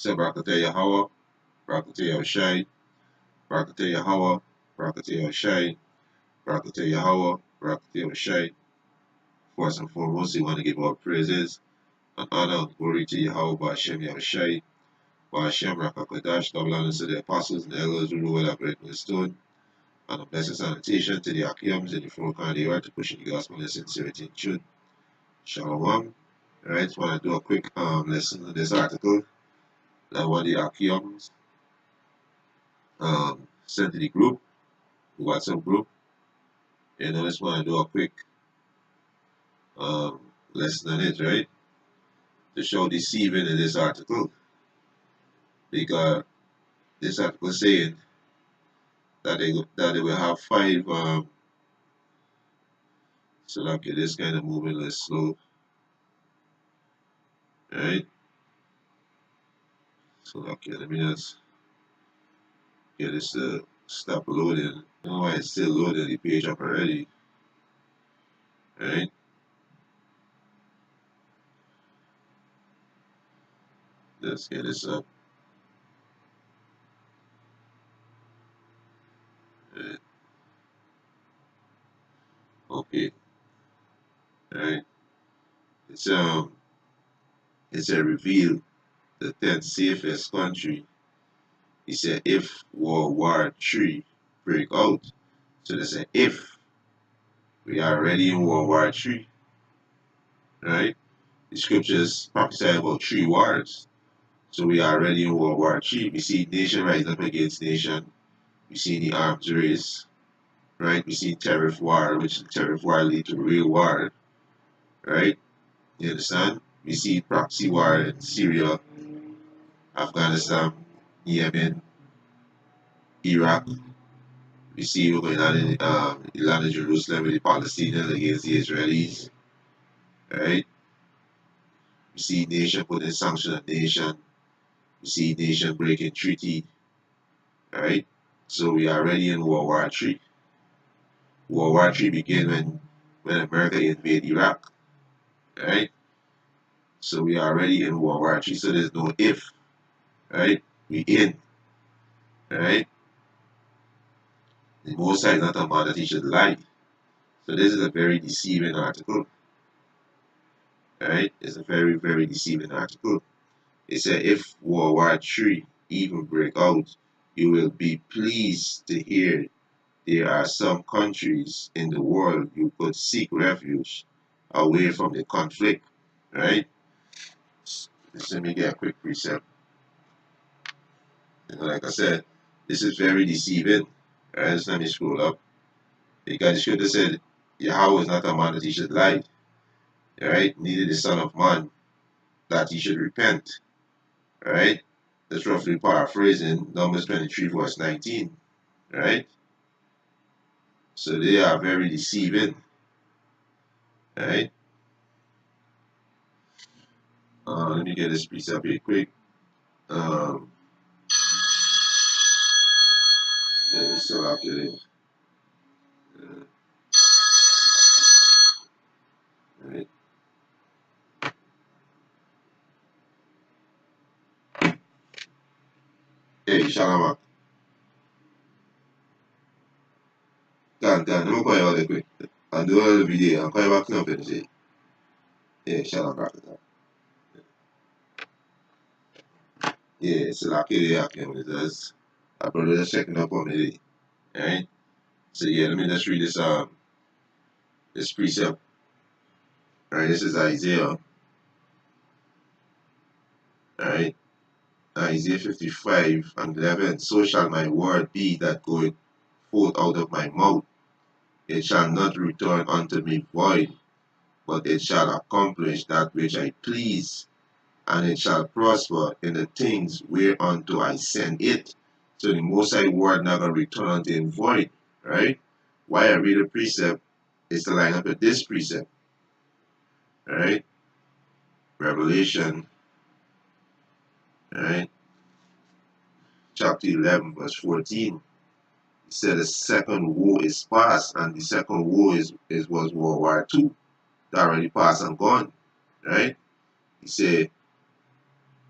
So Barakatah Yahweh, Barakatah Yahushai, Barakatah Yahweh, Barakatah Yahushai, Barakatah Yahweh, Barakatah Yahushai. First and foremost, we want to give our praises and honor and glory to Yahweh Ba'Shem Yahushai, Ba'Shem Rakakadash, double honors to the apostles and the elders who rule that break the stone, and a blessed sanitation to the Akiams and the four kind of the earth to push the gospel in sincerity and truth. Shalom. Alright, want to do a quick lesson on this article that one of the Akiams sent to the group, the WhatsApp group. And I just want to do a quick um, lesson on it, right? To show deceiving in this article. Because this article is saying that they will have five so okay, this kind of moving a little slow. Right? So okay, let me just get this to stop loading. I don't know why it's still loading the page up already. Right? Let's get this up. Right. Okay. Right. It's a reveal the 10th safest country. He said if World War III break out. So they say if we are already in World War III, right? The scriptures prophesy about three wars. So we are already in World War III. We see nation rise up against nation. We see the arms race, right? We see tariff war, which tariff war lead to real war, right? You understand? We see proxy war in Syria, Afghanistan, Yemen, Iraq. We see what's going on in the land of Jerusalem with the Palestinians against the Israelis, right? We see nation putting sanctions on nation. We see nation breaking treaty, right? So we are already in World War III. World War III began when America invaded Iraq, right? So we are already in World War III. So there's no if, right? We in, right? The Most High is not a man that he should lie. So this is a very deceiving article, right? It's a very, very deceiving article. It said if World War III even break out, you will be pleased to hear there are some countries in the world you could seek refuge away from the conflict, right? Let me get a quick precept. Like I said, this is very deceiving. Right? Let me scroll up. Because the scripture said, Yahweh is not a man that he should lie, right? Neither the Son of Man that he should repent, right? That's roughly paraphrasing Numbers 23, verse 19, right? So they are very deceiving, right? Let me get this piece up here quick. So I'll get it. Right. Hey, Shalama. Can, let me call you out quick. I'll do all the video. I'll call you back now and say, yeah, Shalama. Yeah, it's like it, just, I brother just checking up on me. Alright? So yeah, let me just read this precept. Alright, this is Isaiah. Alright? Isaiah 55 and 11. So shall my word be that goeth forth out of my mouth. It shall not return unto me void, but it shall accomplish that which I please, and it shall prosper in the things whereunto I send it. So the Most High word not going to return unto him void, right? Why I read a precept is to line up with this precept, right? Revelation, right? Chapter 11, verse 14. He said the second war is past, and the second war was World War II. That already passed and gone, right? He said,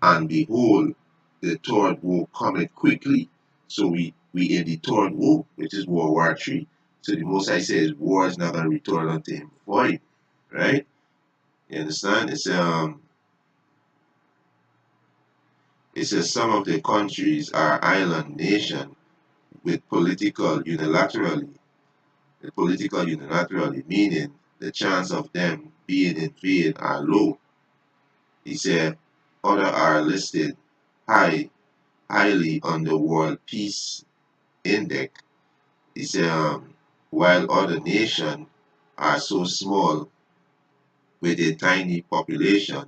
and behold, the third war cometh quickly. So we in the third war, which is World War III. So the Most High says war is not going to return unto him void, right? You understand? It says some of the countries are island nation with political unilaterally, meaning the chance of them being invaded are low. He said other are listed high highly on the World Peace Index. He said while other nations are so small with a tiny population,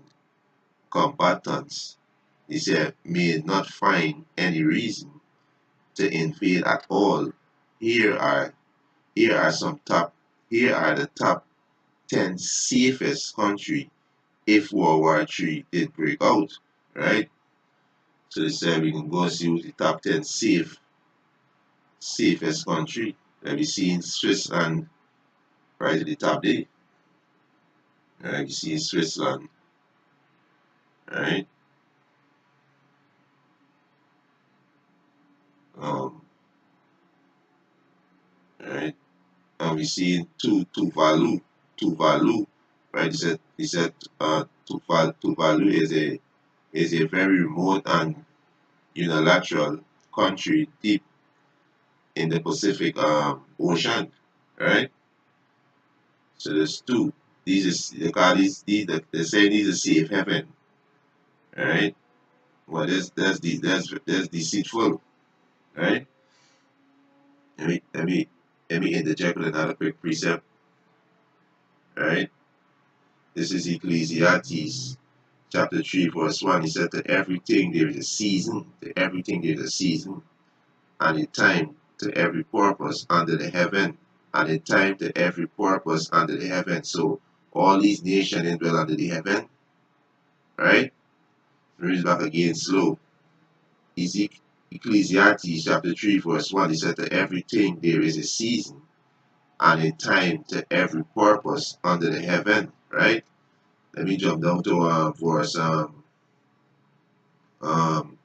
combatants, he said, may not find any reason to invade at all. Here are here are some top here are the top 10 safest country if World War III did break out, right? So they said we can go and see who's the top 10 safest country. Let me see in Switzerland right at the top there. Right, you see in Switzerland, right? Um, right. We see in Tuvalu, right? He said Tuvalu is a very remote and unilateral country deep in the Pacific Ocean, right? So there's two. These is they call they say these are safe haven, right? Well, that's deceitful, right? Let me let me let me interject with another quick precept, right? This is Ecclesiastes chapter 3, verse 1. He said, to everything there is a season, to everything there is a season, and a time to every purpose under the heaven, and a time to every purpose under the heaven. So all these nations dwell under the heaven, right? Read back again slow. Ecclesiastes chapter 3, verse 1. He said, to everything there is a season, and a time to every purpose under the heaven, right? Let me jump down to um,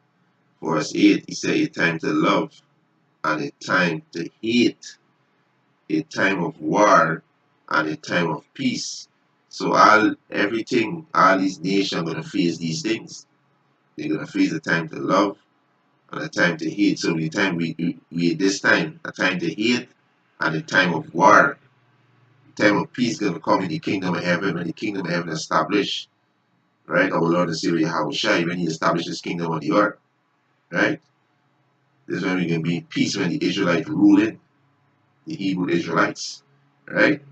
verse 8. He said, a time to love and a time to hate, a time of war and a time of peace. So all these nations are gonna face these things. They're gonna face a time to love and a time to hate. So the time we this time, a time to hate and a time of war. The time of peace is gonna come in the kingdom of heaven when the kingdom of heaven is established. Right? Our Lord and Savior Yahushua, when he established his kingdom on the earth. Right? This is when we can be in peace when the Israelites ruling, the Hebrew Israelites. Right?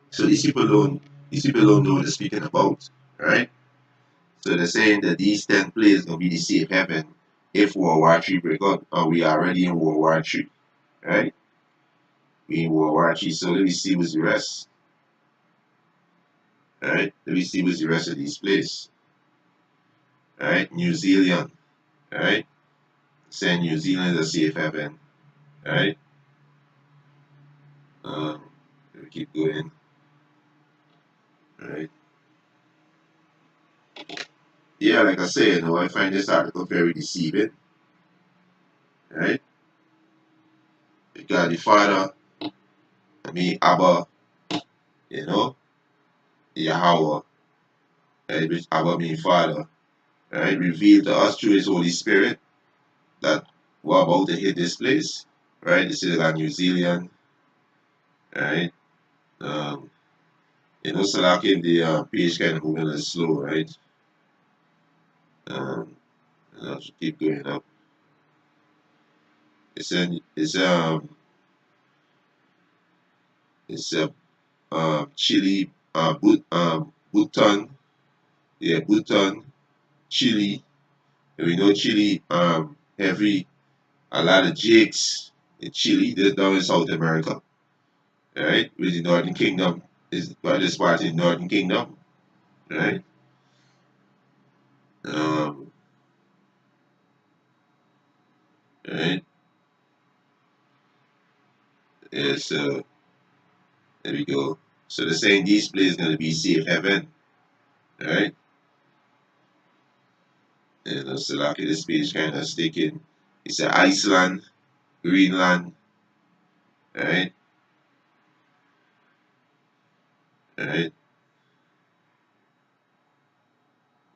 So these people don't know what they're speaking about. Right? So they're saying that these 10 places gonna be the safe heaven if World War III break out. Or we are already in World War III. Right? We in World War III. So let me see what's the rest. Right? Let me see what's the rest of these places. Right? New Zealand. Right? Saying New Zealand is a safe haven. Right? Um, let me keep going. Right? Yeah, like I said, I find this article very deceiving. Right? Because the father, Abba, you know, Yahweh, right? Which Abba means father, right? Revealed to us through his Holy Spirit that we're about to hit this place. Right? This is a New Zealand, right? Um, so like in the page kind of moving a little slow, right? Um, I'll just keep going up. It's it's Chile, Bhutan, yeah, Bhutan, Chile. And we know Chile every a lot of jakes in Chile. They're down in South America, right? With the Northern Kingdom is this part in Northern Kingdom, right? Um, right. Yeah, so there we go. So they're saying these places gonna be safe heaven, right? And so like this page kind of sticking. It's Iceland, Greenland, right? Right?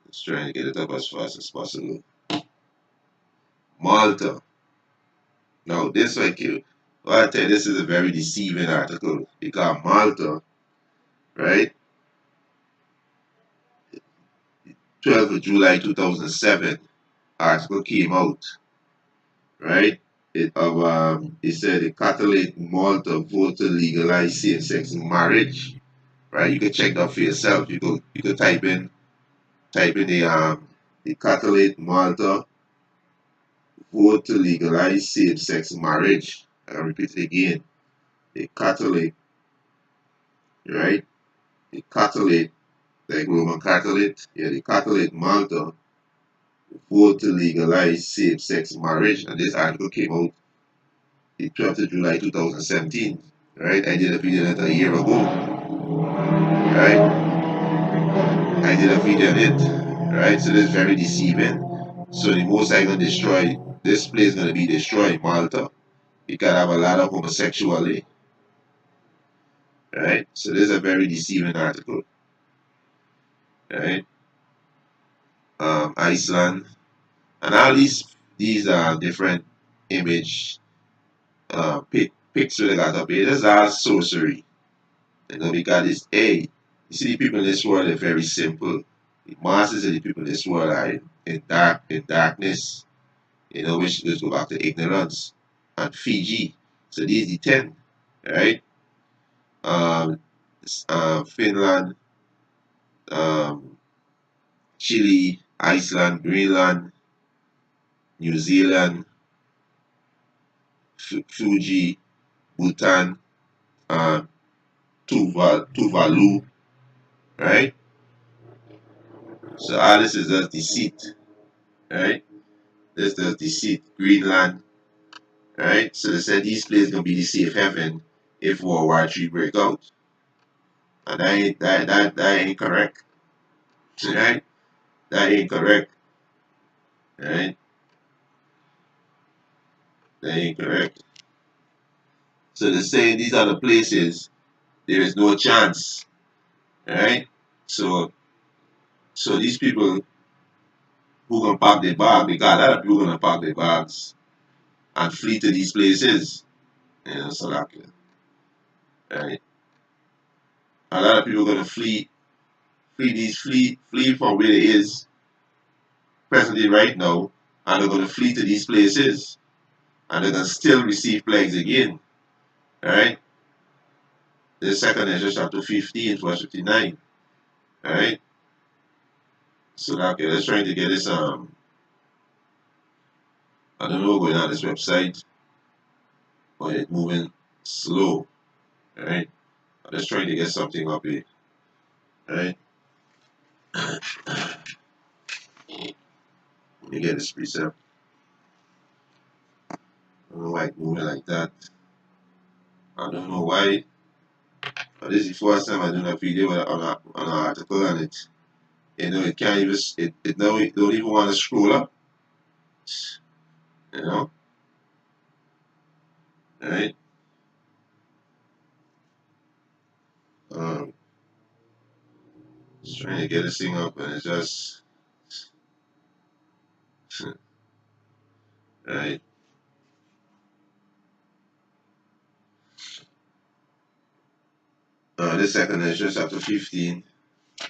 Let's try and get it up as fast as possible. Malta. Now this right here, well, I tell you, this is a very deceiving article because Malta, right? 12th of July 2007, article came out, right? It said the Catholic Malta vote to legalize same-sex marriage, right? You can check that for yourself. You could type in the Catholic Malta vote to legalize same-sex marriage. I'll repeat it again. The Catholic, right? The Catholic, like Roman Catholic, yeah, the Catholic Malta vote to legalize same-sex marriage, and this article came out the 12th of July 2017, right? I did a video on it a year ago, right? I did a video on it, right? So this is very deceiving. So the most I gonna destroy this place gonna be destroyed, Malta. You can have a lot of homosexuality, right? So this is a very deceiving article, right? Iceland and all these are different image pics that they got up here. This is all sorcery, you know, because it's you see the people in this world are very simple. The masses of the people in this world are in darkness, you know, which just go back to ignorance and Fiji. So these the 10, right? Um, Finland, um, Chile, Iceland, Greenland, New Zealand, Fuji, Bhutan, uh, Tuvalu, right? So all this is just deceit, right? This is deceit. Greenland, right? So they said these places gonna be the safe haven if World War III break out, and that ain't correct, right? That ain't correct, right? That ain't correct. So they're saying these are the places there is no chance, right? So these people who gonna pack their bag, because a lot of people gonna pack their bags and flee to these places, you know, so like, right? A lot of people gonna flee from where it is presently right now, and they're gonna flee to these places, and they're gonna still receive plagues again, right? The second Ezra chapter 15, verse 59, right? So like, let's try to get this I don't know what's going on this website, but it's moving slow, right? I'm just trying to get something up here, right? Let me get this precept. I don't know why it's moving like that. I don't know why. But this is the first time I do a video on an article, and it, you know, it can't even, it now it don't even want to scroll up, you know, right? Um, just trying to get this thing up, and it's just, right? This second is just after 15,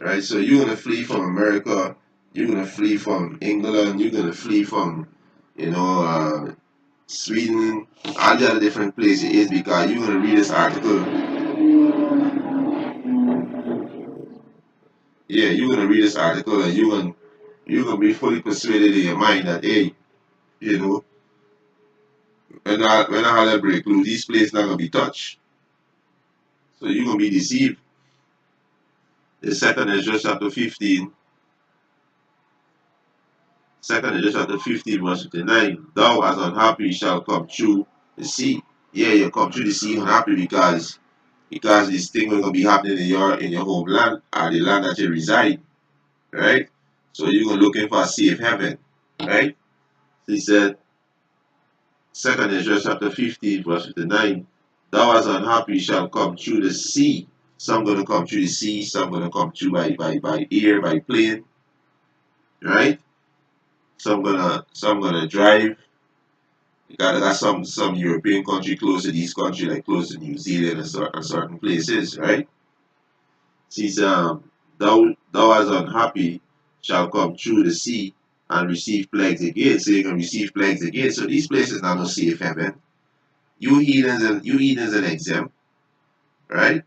right? So you're gonna flee from America, you're gonna flee from England, you're gonna flee from, you know, Sweden, all the other different places it is, because you're gonna read this article. Yeah, you're gonna read this article, and you're gonna be fully persuaded in your mind that, hey, you know, when I holiday break loose, these places not gonna be touched. So you're gonna be deceived. The second is just chapter 15. Second is just chapter 15, verse 59. Thou as unhappy shall come through the sea. Yeah, you come through the sea unhappy because these things are gonna be happening in your homeland or the land that you reside, right? So you're gonna looking for a safe haven. Right? He said, Second Ezra chapter 15, verse 59, thou as unhappy shall come through the sea. Some gonna come through the sea, some gonna come through by air, by plane, right? Some gonna drive. You got some European country close to these countries, like close to New Zealand and certain places, right? Says, thou as unhappy shall come through the sea and receive plagues again. So you can receive plagues again. So these places are no safe heaven. You heathens and exempt, right?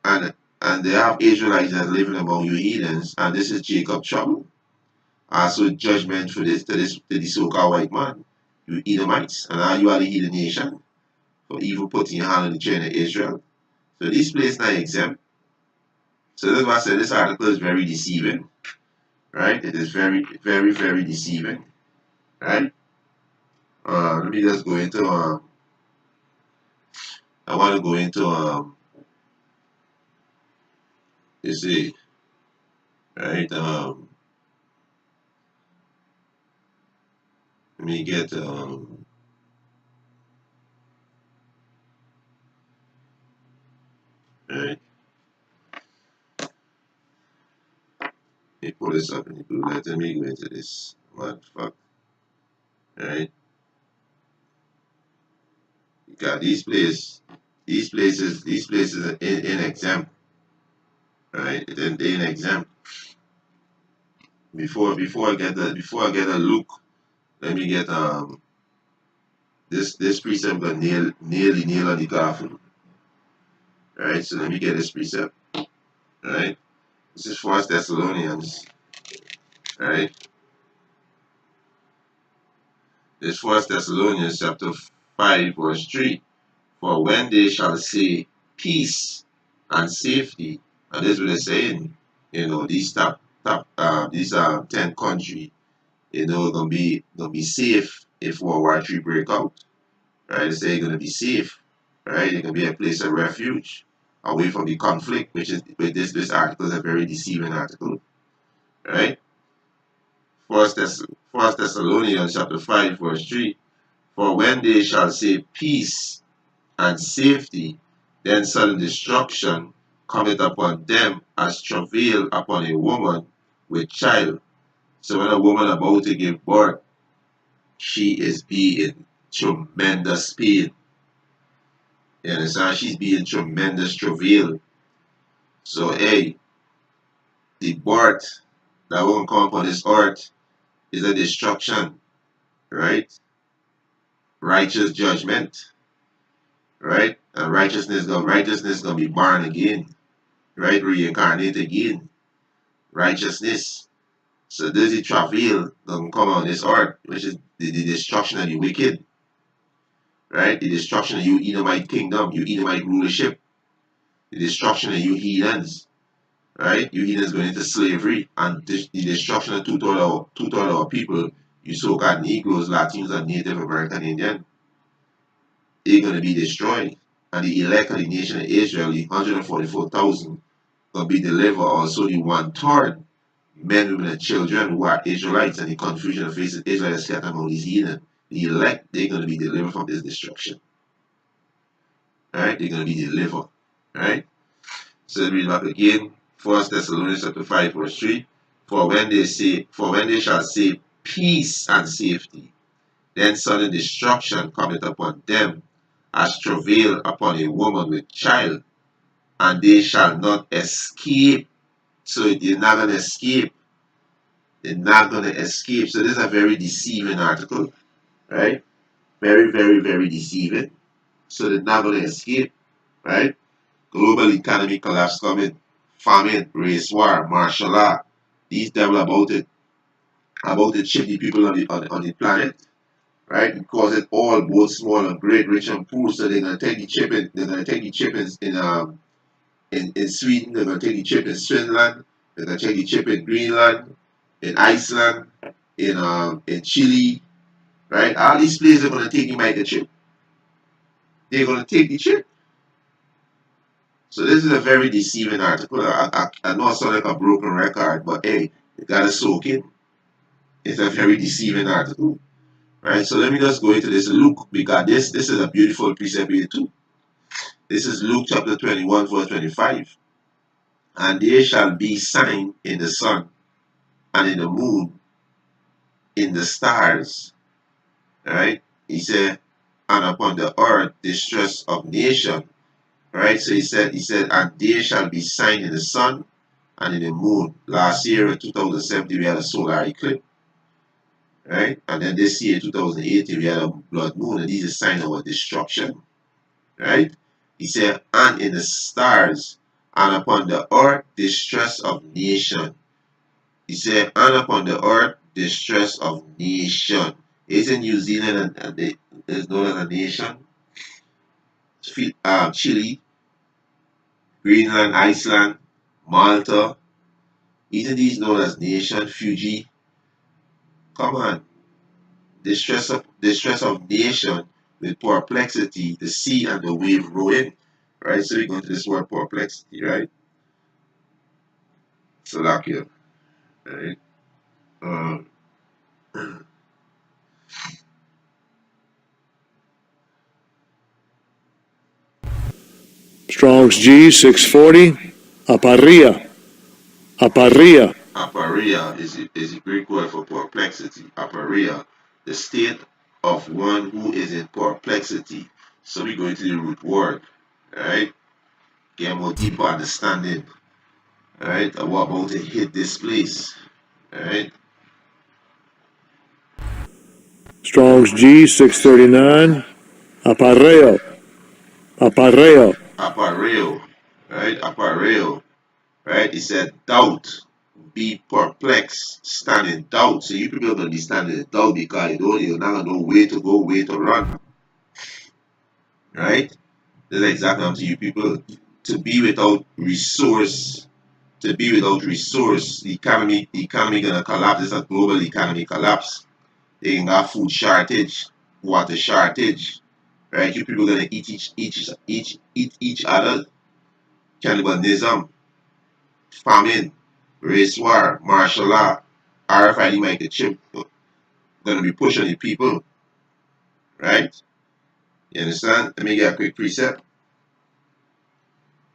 And and they have Israelites that living among you heathens, and this is Jacob trouble. Also judgment for this to the so-called white man. You Edomites, and now you are the heathen nation for evil putting your hand on the children of Israel. So this place not exempt. So that's why I said this article is very deceiving, right? It is very, very, very deceiving, right? Let me just go into I want to go into you see, right? Let me get right. Let me pull this up in the blue letter. Let me go into this. What the fuck, right? You got these places are in exempt, right? They in exempt. Before I get a look, let me get this precept got nearly nail on the coffin. Right, so let me get this precept. Right, this is First Thessalonians. Right, this First Thessalonians chapter 5 verse 3. For when they shall say peace and safety, and this is what they're saying. These these 10 countries, gonna be safe if World War III break out. Right, they say they're gonna be safe. Right, they can be a place of refuge away from the conflict, which this article is a very deceiving article. Right. First Thessalonians chapter 5 verse 3. For when they shall say peace and safety, then sudden destruction cometh upon them as travail upon a woman with child. So when a woman about to give birth, she is being tremendous pain. You understand? She's being tremendous travail. So hey, the birth that won't come upon this earth is a destruction, right? Righteous judgment, right? And righteousness gonna be born again, right? Reincarnate again, righteousness. So there's the travail gonna come on this earth, which is the destruction of the wicked, right? The destruction of you Edomite kingdom, you Edomite rulership, the destruction of you heathens, right? You heathens going into slavery, and the destruction of two-thirds of our people, you so-called Negroes, Latinos, and Native American Indian, they're gonna be destroyed. And the elect of the nation of Israel, the 144,000, gonna be delivered. Also, the one-third men, women, and children who are Israelites, and the confusion of faces Israel is scattered among these heathen. The elect, they're going to be delivered from this destruction. Right? They're going to be delivered. Right? So let me read back again. First Thessalonians chapter 5, verse 3. For when they shall say peace and safety, then sudden destruction cometh upon them, as travail upon a woman with child, and they shall not escape. So they're not going to escape. They're not going to escape. So this is a very deceiving article, right? Very, very, very deceiving. So they're not going to escape, right? Global economic collapse coming, famine, race war, martial law. These devil about to chip the people on the planet, right? Because it all, both small and great, rich and poor. So they're gonna take the chip in. They're gonna take the chip in Sweden. They're gonna take the chip in Finland. They're gonna take the chip in Greenland, in Iceland, in Chile, right? All these places are gonna take the microchip. They're gonna take the chip. So this is a very deceiving article. I know I sound like a broken record, but hey, you gotta soak in. It's a very deceiving article. Right? So let me just go into this Luke, because this is a beautiful precept here too. This is Luke chapter 21, verse 25. And there shall be sign in the sun, and in the moon, in the stars. Right? He said, and upon the earth distress of nation. Right? So he said, and there shall be sign in the sun and in the moon. Last year, 2017, we had a solar eclipse. Right? And then this year, 2018, we had a blood moon, and these are signs of destruction. Right? He said, and in the stars, and upon the earth distress of nation. He said, and upon the earth distress of nation. Isn't New Zealand is known as a nation? Chile, Greenland, Iceland, Malta. Isn't these known as nation? Fuji. Come on. Distress of nation with perplexity, the sea and the wave rowing. Right? So we go to this word perplexity, right? Slovakia. Right? Um, Strong's G 640. Aparia. Aparia. Aparia is a Greek word for perplexity. Aparia, the state of one who is in perplexity. So we go into the root word, right? Get more deeper understanding, right? Of what about to hit this place, right? Strong's G 639. Apareo. Apareo. Apareo, right? Apareo, right? It said doubt, be perplexed, stand in doubt. So you people gonna be standing in doubt because you're not gonna know where to go, where to run, right? That's exactly up to you people. To be without resource, the economy gonna collapse. It's a global economy collapse. They ain't got food shortage, water shortage, right? You people gonna eat each other. Cannibalism, famine, race war, martial law, RFID microchip gonna be pushed on the people, right? You understand? Let me get a quick precept,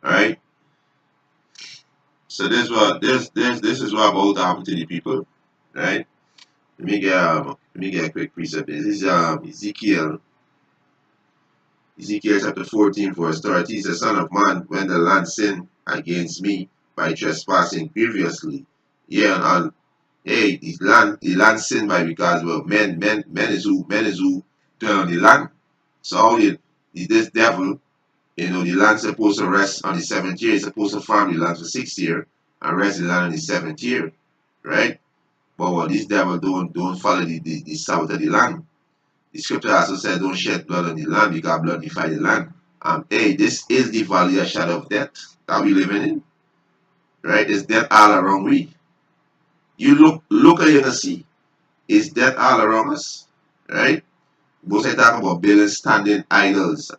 all right? So this is what about to happen to the people, right? Let me get a quick precept. This is Ezekiel chapter 14 verse 30. He says, Son of man, when the land sin against me by trespassing grievously, yeah, and hey, the land sin by because well men is who dwell on the land. So how this devil, the land supposed to rest on the seventh year, it's supposed to farm the land for 6 year and rest the land on the seventh year, right? But what this devil don't follow the south of the land. The scripture also said, don't shed blood on the land because blood defy the land. Hey, this is the valley of shadow of death that we living in, right? It's death all around we. You look at you and see, it's death all around us, right? Most I talk about building standing idols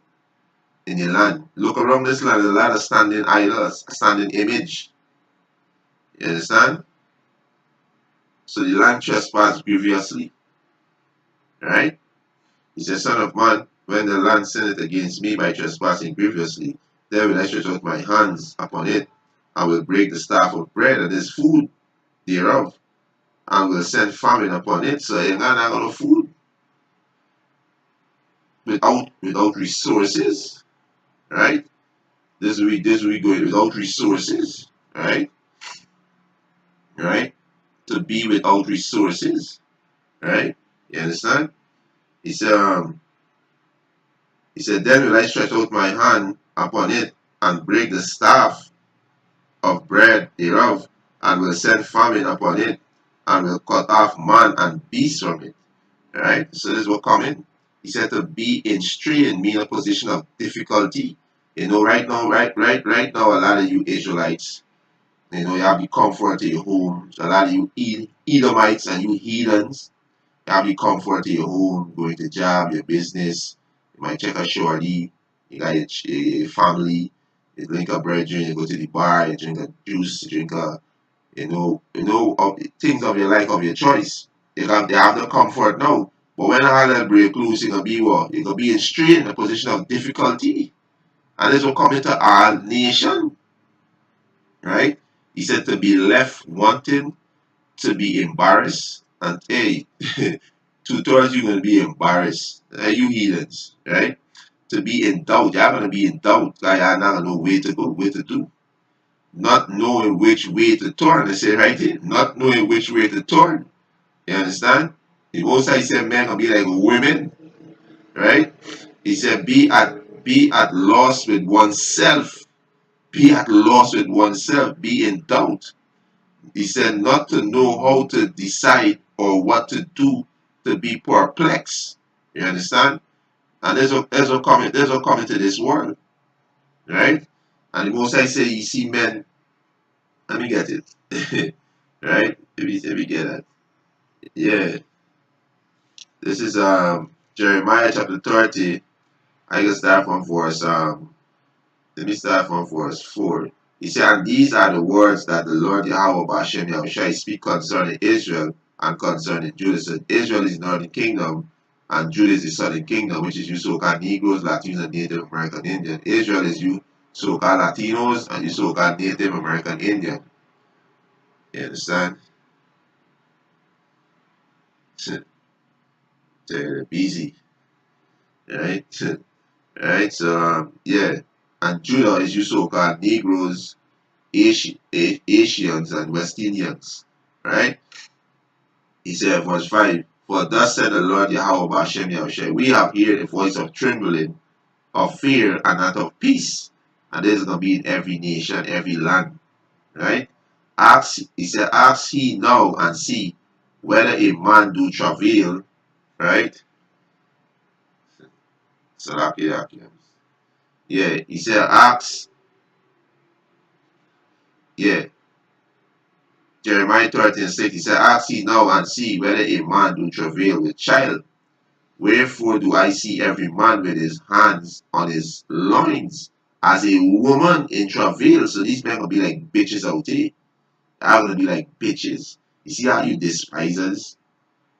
in the land. Look around this land, there's a lot of standing idols, standing image. You understand? So the land trespassed grievously, right? He said, Son of man, when the land sinneth against me by trespassing grievously, then will I stretch out my hands upon it, and will break the staff of bread and his food thereof, and will send famine upon it. So you're not gonna food without resources, right? This we going without resources, right? Right? To be without resources, right? You understand? He said, then will I stretch out my hand upon it and break the staff of bread thereof, and will send famine upon it, and will cut off man and beast from it. Right? So this is what coming. He said to be in strain, mean a position of difficulty. Right now, right now, a lot of you Israelites, you have the comfort of your homes. A lot of you Edomites and you heathens, you have the comfort of your home, going to job, your business. You might check a shorty. You got your family. You drink a brethren. You go to the bar. You drink a juice. You drink a things of your life of your choice. They have the comfort now. But when Hallel break loose, you're gonna be what? You're gonna be in strain, a position of difficulty. And this will come into our nation, right? He said to be left wanting, to be embarrassed, and hey, two-thirds you're gonna be embarrassed. You heathens, right? To be in doubt, you're gonna be in doubt. Like you're not gonna know where to go, where to do. Not knowing which way to turn. I say right here, not knowing which way to turn. You understand? The Most High said men gonna be like women, right? He said be at loss with oneself. Be at loss with oneself. Be in doubt. He said not to know how to decide or what to do, to be perplexed. You understand? And there's a coming to this world, right? And the Most High say you see men. Let me get it, right? Let me get it. Yeah, this is Jeremiah chapter 30. I can start from verse let me start from verse 4. He said, and these are the words that the Lord Yahweh Bashem Yahushai speak concerning Israel and concerning Judah. So Israel is the northern kingdom and Judah is the southern kingdom, which is you so-called Negroes, Latinos, and Native American Indian. Israel is you so-called Latinos and you so-called Native American Indian. You understand? They're busy, right? Right? So yeah. And Judah is you so-called Negroes, Asians, and West Indians. Right? He said, verse 5, for thus said the Lord Yahweh Hashem Yahushua, we have heard a voice of trembling, of fear, and not of peace. And this is going to be in every nation, every land. Right? He said, ask ye now and see whether a man do travail. Right? Salakia. Yeah, he said, ask, yeah, Jeremiah 13:6, he said, ask ye now and see whether a man do travail with child. Wherefore do I see every man with his hands on his loins as a woman in travail? So these men gonna be like bitches out here. They're gonna be like bitches. You see how you despisers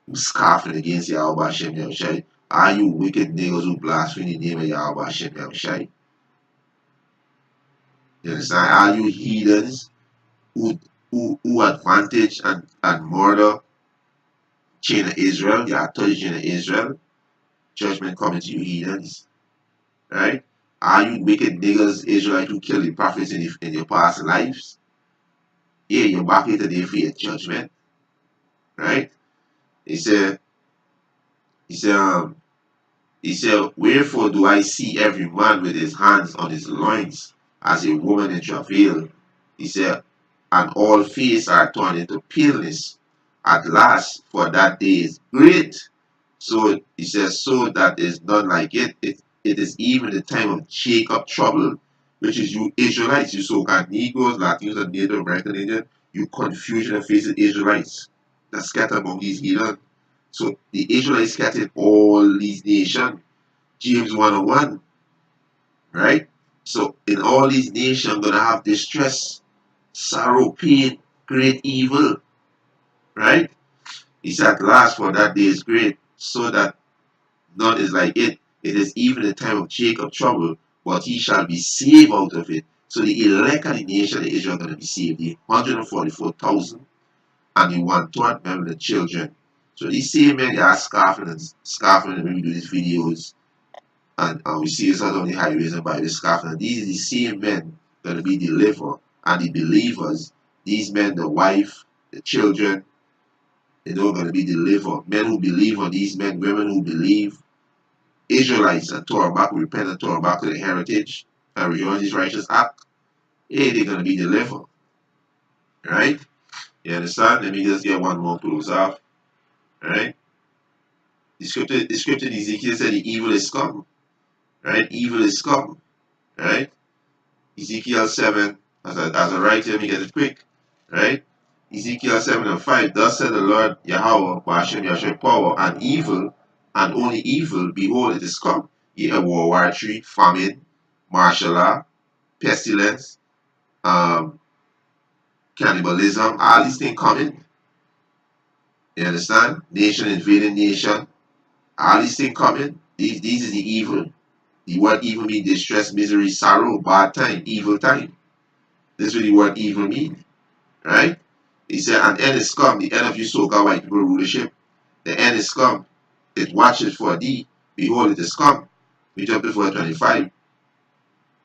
who scoffing against Yahweh Hashem Yahushai? Are you wicked niggas who blaspheme the name of Yahweh Hashem Yahushai? You understand? Are you heathens who advantage and murder chain of Israel? You are touching chain of Israel. Judgment coming to you heathens. Right? Are you wicked niggas, Israelite, who killed the prophets in your past lives? Yeah, you're back here today for your judgment. Right? He said, he said, um, he said, wherefore do I see every man with his hands on his loins as a woman in travail? He said, and all faces are turned into paleness at last, for that day is great. So he says, so that is not like it. It is even the time of Jacob trouble, which is you Israelites, you so-called Negroes, Latinos, and Native American Indian, you confusion and facing Israelites that scatter among these heathen. So the Israelites scattered all these nations. James 101, right? So in all these nations gonna have distress, sorrow, pain, great evil, right? He said, at last, for that day is great, so that none is like it. It is even the time of Jacob trouble, but he shall be saved out of it. So the elect of the nation of Israel are going to be saved. The 144,000 and the one-third, remember the children. So these same men, they are scoffing when we do these videos. And we see this out on the highways and by the scoffing. These are the same men going to be delivered. And the believers, these men, the wife, the children, they're not going to be delivered. Men who believe on these men, women who believe, Israelites and turn back, repent and turn back to the heritage and rejoin this righteous act, hey, they're going to be delivered. Right? You understand? Let me just get one more close off. Right? The scripture in Ezekiel said the evil is come. Right? Evil is come. Right? Ezekiel 7, as a writer, let me get it quick. Right? Ezekiel 7 and 5, thus said the Lord Yahweh, Bashem Yahshua, power and evil, and only evil, behold, it is come. Ye war, tree, famine, martial law, pestilence, um, cannibalism, all these things coming. You understand? Nation invading nation. All these things coming. These is the evil. The word evil means distress, misery, sorrow, bad time, evil time. This is what the word evil means. Right? He said, an end is come, the end of you so-called white people rulership. The end is come. It watches for thee. Behold, it is come. We jump to verse 25.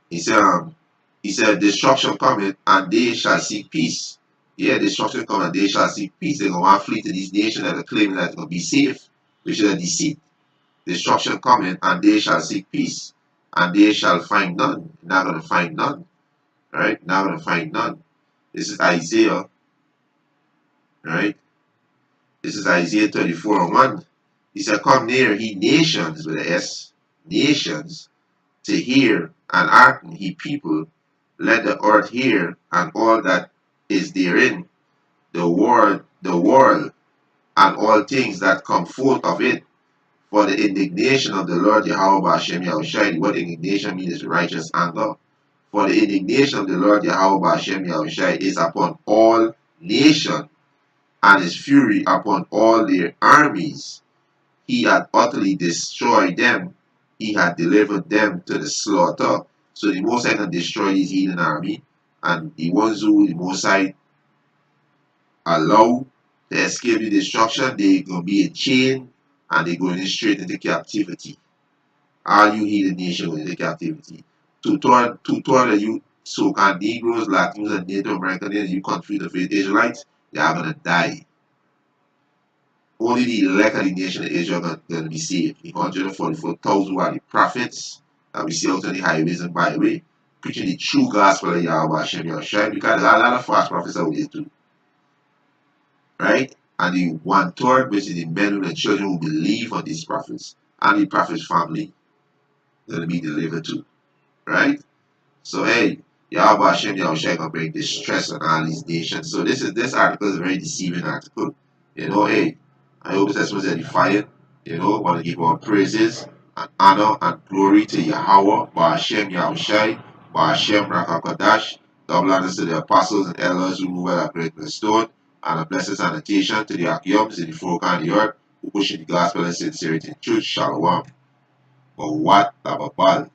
He said, destruction cometh, and they shall seek peace. Yeah, destruction cometh, and they shall seek peace. They're going to flee to these nations that are claiming that they're going to be safe, which is a deceit. Destruction cometh, and they shall seek peace, and they shall find none. Not going to find none. Right? Not going to find none. This is Isaiah, right? This is Isaiah 34 and 1. He said, come near, ye nations, with an S, nations, to hear and hearken, ye people. Let the earth hear, and all that is therein, the world, and all things that come forth of it. For the indignation of the Lord Yahweh Hashem Yahushai, what indignation means is righteous anger. For the indignation of the Lord Yahweh Hashem Yahushai is upon all nations, and his fury upon all their armies. He had utterly destroyed them. He had delivered them to the slaughter. So the Most High can destroy his heathen army, and the ones who the Most High allow to escape the destruction, they gonna be in chain, and they going straight into captivity. All you heathen nation going into captivity. Two-thirds of you so-called Negroes, Latinos, and Native Americans, you country the faith Israelites, they are gonna die. Only the elect of the nation of Israel are going to be saved. The 144,000 who are the prophets that we see out on the highways and byway, preaching the true gospel of Yahweh Hashem Yahushua, because there are a lot of false prophets out there too. Right? And the one third, which is the men and the children who believe on these prophets, and the prophet's family, going to be delivered too. Right? So hey, Yahweh Hashem Yahushua gonna bring distress on all these nations. So this article is a very deceiving article. You know, hey, I hope this was edifying. You know, want to give our praises and honor and glory to Yahweh, Hashem Yahushai, Hashem Rakakadash. Double honors to the apostles and elders who move at a great stone, and a blessed sanitation to the Akiyams in the folk and the earth who pushing the gospel and sincerity in truth. Shalom. But what about